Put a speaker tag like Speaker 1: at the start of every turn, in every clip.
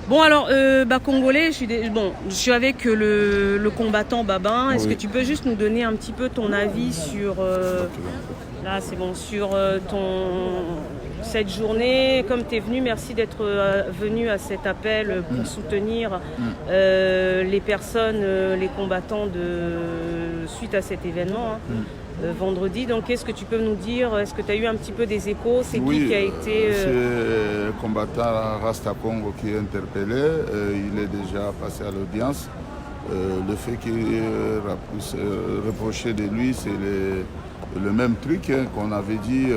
Speaker 1: Bon alors, Congolais, je suis avec le combattant Babin. Est-ce que tu peux juste nous donner un petit peu ton avis sur, là c'est bon, sur cette journée, comme tu es venu, merci d'être venu à cet appel pour soutenir les personnes, les combattants suite à cet événement. Vendredi, donc qu'est-ce que tu peux nous dire? Est-ce que tu as eu un petit peu des échos? C'est qui a été...
Speaker 2: C'est le combattant Rasta Congo qui est interpellé. Il est déjà passé à l'audience. Le fait qu'il est reproché de lui, c'est le même truc qu'on avait dit.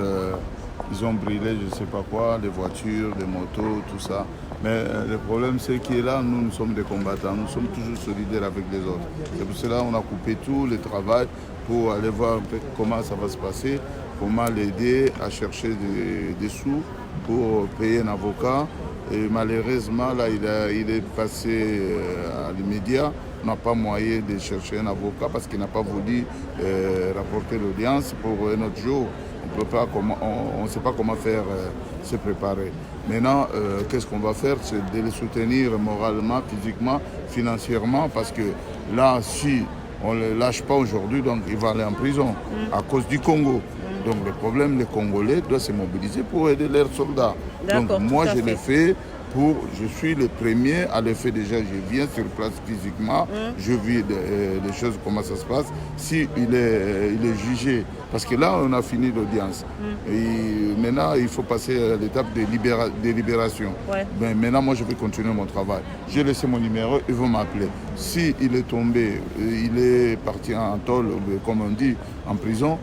Speaker 2: Ils ont brûlé je ne sais pas quoi, les voitures, les motos, tout ça. Mais le problème, c'est que là, nous sommes des combattants. Nous sommes toujours solidaires avec les autres. C'est pour cela qu'on a coupé tout le travail pour aller voir un peu comment ça va se passer, comment l'aider à chercher des sous pour payer un avocat. Et malheureusement, là, il est passé à l'immédiat. On n'a pas moyen de chercher un avocat parce qu'il n'a pas voulu rapporter l'audience pour un autre jour. On ne sait pas comment faire, se préparer. Maintenant, qu'est-ce qu'on va faire? C'est de les soutenir moralement, physiquement, financièrement, parce que là, si on ne le lâche pas aujourd'hui, donc il va aller en prison à cause du Congo. Donc le problème, les Congolais doivent se mobiliser pour aider leurs soldats. Donc moi, je l'ai fait. Je suis le premier à le faire déjà, je viens sur place physiquement, je vis les choses, comment ça se passe. Si il est jugé, parce que là on a fini l'audience, et maintenant il faut passer à l'étape de libération. Ben, maintenant moi je vais continuer mon travail. J'ai laissé mon numéro, ils vont m'appeler. Si il est tombé, il est parti en tôle, comme on dit, en prison,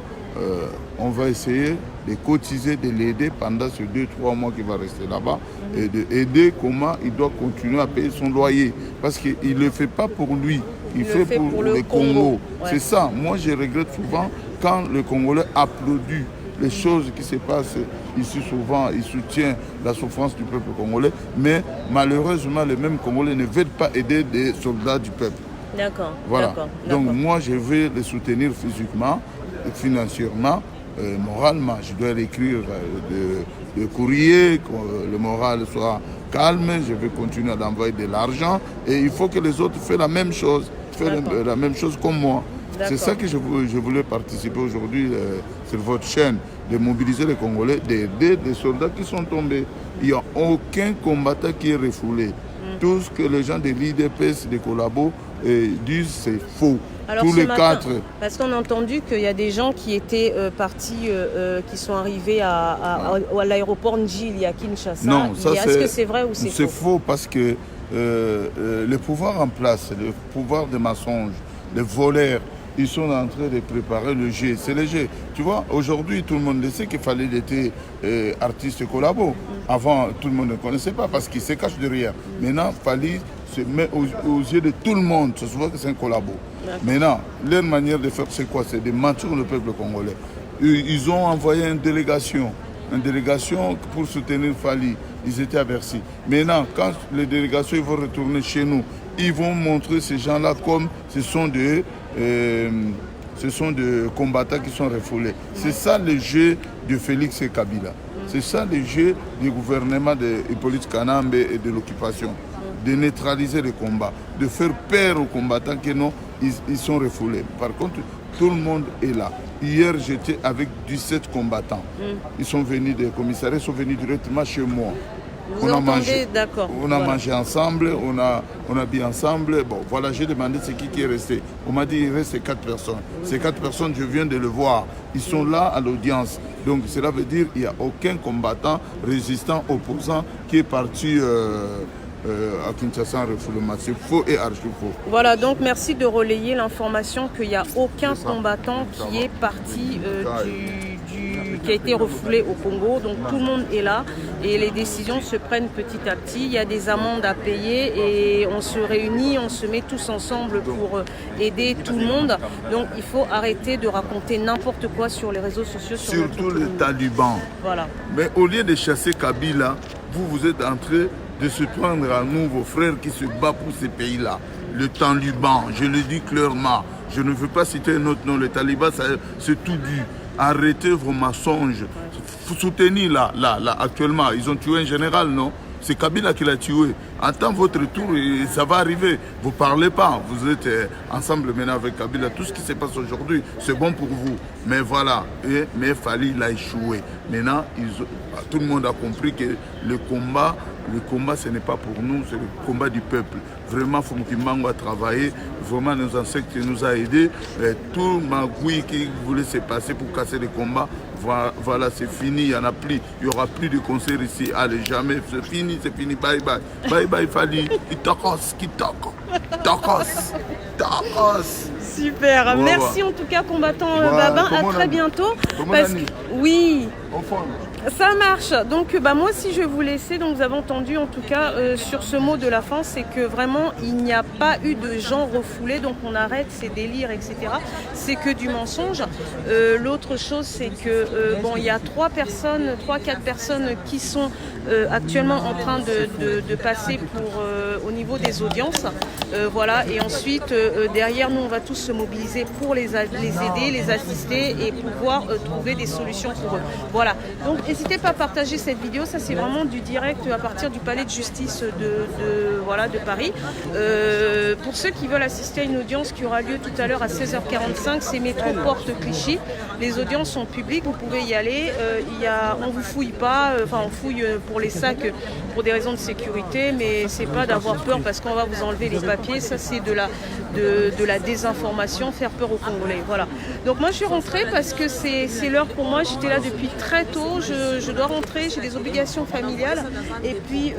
Speaker 2: on va essayer de cotiser, de l'aider pendant ces 2-3 mois qu'il va rester là-bas et d'aider comment il doit continuer à payer son loyer. Parce qu'il ne le fait pas pour lui, il fait pour le Congo. C'est ça. Moi, je regrette souvent quand le Congolais applaudit les choses qui se passent ici souvent, il soutient la souffrance du peuple congolais, mais malheureusement, les mêmes Congolais ne veulent pas aider des soldats du peuple.
Speaker 1: D'accord.
Speaker 2: Voilà. Donc moi, je vais les soutenir physiquement, financièrement, moralement. Je dois écrire de courrier, que le moral soit calme. Je vais continuer à envoyer de l'argent. Et il faut que les autres fassent la même chose, la même chose comme moi. C'est ça que je voulais participer aujourd'hui sur votre chaîne, de mobiliser les Congolais, d'aider des soldats qui sont tombés. Il n'y a aucun combattant qui est refoulé. Tout ce que les gens de l'IDPS, des collabos, disent, c'est faux.
Speaker 1: Alors, tous les quatre. Parce qu'on a entendu qu'il y a des gens qui étaient partis, qui sont arrivés à l'aéroport Njili à Kinshasa.
Speaker 2: Non, ça
Speaker 1: est-ce que c'est vrai ou c'est faux?
Speaker 2: C'est faux parce que le pouvoir en place, le pouvoir des mensonges, les voleurs, ils sont en train de préparer le jeu. C'est le jeu. Tu vois, aujourd'hui, tout le monde le sait qu'il fallait être artiste collabo. Avant, tout le monde ne connaissait pas parce qu'il se cache derrière. Maintenant, Fali se met aux yeux de tout le monde. Ça se voit que c'est un collabo. Maintenant, leur manière de faire, c'est quoi? C'est de mentir le peuple congolais. Ils ont envoyé une délégation pour soutenir Fali. Ils étaient à Bercy. Maintenant, quand les délégations vont retourner chez nous, ils vont montrer ces gens-là comme ce sont des combattants qui sont refoulés. C'est ça le jeu de Félix et Kabila. C'est ça le jeu du gouvernement d'Hippolyte Kanambe et de l'occupation. De neutraliser les combats, de faire peur aux combattants que non, ils sont refoulés. Par contre, tout le monde est là. Hier, j'étais avec 17 combattants. Ils sont venus des commissariats, ils sont venus directement chez moi.
Speaker 1: Vous entendez, d'accord.
Speaker 2: On a mangé ensemble, on a bu ensemble. Bon, voilà, j'ai demandé c'est qui est resté. On m'a dit il reste 4 personnes. Ces 4 personnes, je viens de le voir. Ils sont là à l'audience. Donc cela veut dire qu'il n'y a aucun combattant, résistant, opposant qui est parti à Kinshasa en refoulement. C'est faux et archi faux.
Speaker 1: Voilà, donc merci de relayer l'information qu'il n'y a aucun combattant qui est parti qui a été refoulé au Congo. Donc tout le monde est là et les décisions se prennent petit à petit. Il y a des amendes à payer et on se réunit, on se met tous ensemble pour aider tout le monde. Donc il faut arrêter de raconter n'importe quoi sur les réseaux sociaux.
Speaker 2: Surtout les talibans.
Speaker 1: Voilà.
Speaker 2: Mais au lieu de chasser Kabila, vous êtes en train de se prendre à nous, vos frères qui se battent pour ces pays-là. Le taliban, je le dis clairement. Je ne veux pas citer un autre nom. Le taliban, c'est tout dû. Arrêtez vos mensonges. Soutenez là, actuellement. Ils ont tué un général, non? c'est Kabila qui l'a tué. Attends votre tour et ça va arriver. Vous ne parlez pas, vous êtes ensemble maintenant avec Kabila. Tout ce qui se passe aujourd'hui, c'est bon pour vous. Mais voilà, mais Fali l'a échoué. Maintenant, tout le monde a compris que le combat, ce n'est pas pour nous, c'est le combat du peuple. Vraiment, Fumkimango a travaillé, vraiment nos ancêtres nous a aidés. Tout Magoui qui voulait se passer pour casser les combats, voilà, c'est fini, il n'y en a plus. Il n'y aura plus de concerts ici. Allez, jamais, c'est fini, bye bye. Bye bye, Fali. Itakos, Kitoko. Takos.
Speaker 1: Super,
Speaker 2: voilà.
Speaker 1: Merci en tout cas, combattant Babin. À très bientôt. Oui. Ça marche. Donc moi aussi je vais vous laisser. Donc vous avez entendu en tout cas sur ce mot de la fin, c'est que vraiment il n'y a pas eu de gens refoulés. Donc on arrête ces délires, etc. C'est que du mensonge. L'autre chose c'est que il y a 3-4 personnes qui sont actuellement en train de passer au niveau des audiences. Voilà. Et ensuite derrière nous on va tous se mobiliser pour les aider, les assister et pouvoir trouver des solutions pour eux. Voilà. Donc n'hésitez pas à partager cette vidéo, ça c'est vraiment du direct à partir du palais de justice de Paris. Pour ceux qui veulent assister à une audience qui aura lieu tout à l'heure à 16h45, c'est métro Porte Clichy. Les audiences sont publiques, vous pouvez y aller. On ne vous fouille pas, on fouille pour les sacs pour des raisons de sécurité, mais c'est pas d'avoir peur parce qu'on va vous enlever les papiers, ça c'est de la désinformation, faire peur aux Congolais. Voilà. Donc moi je suis rentrée parce que c'est l'heure pour moi, j'étais là depuis très tôt, je dois rentrer, j'ai des obligations familiales et puis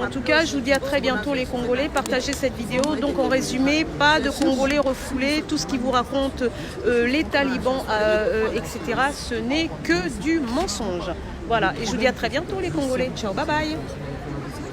Speaker 1: en tout cas je vous dis à très bientôt les Congolais, partagez cette vidéo. Donc en résumé, pas de Congolais refoulés, tout ce qui vous raconte les talibans, etc. ce n'est que du mensonge. Voilà, et je vous dis à très bientôt les Congolais, ciao, bye bye.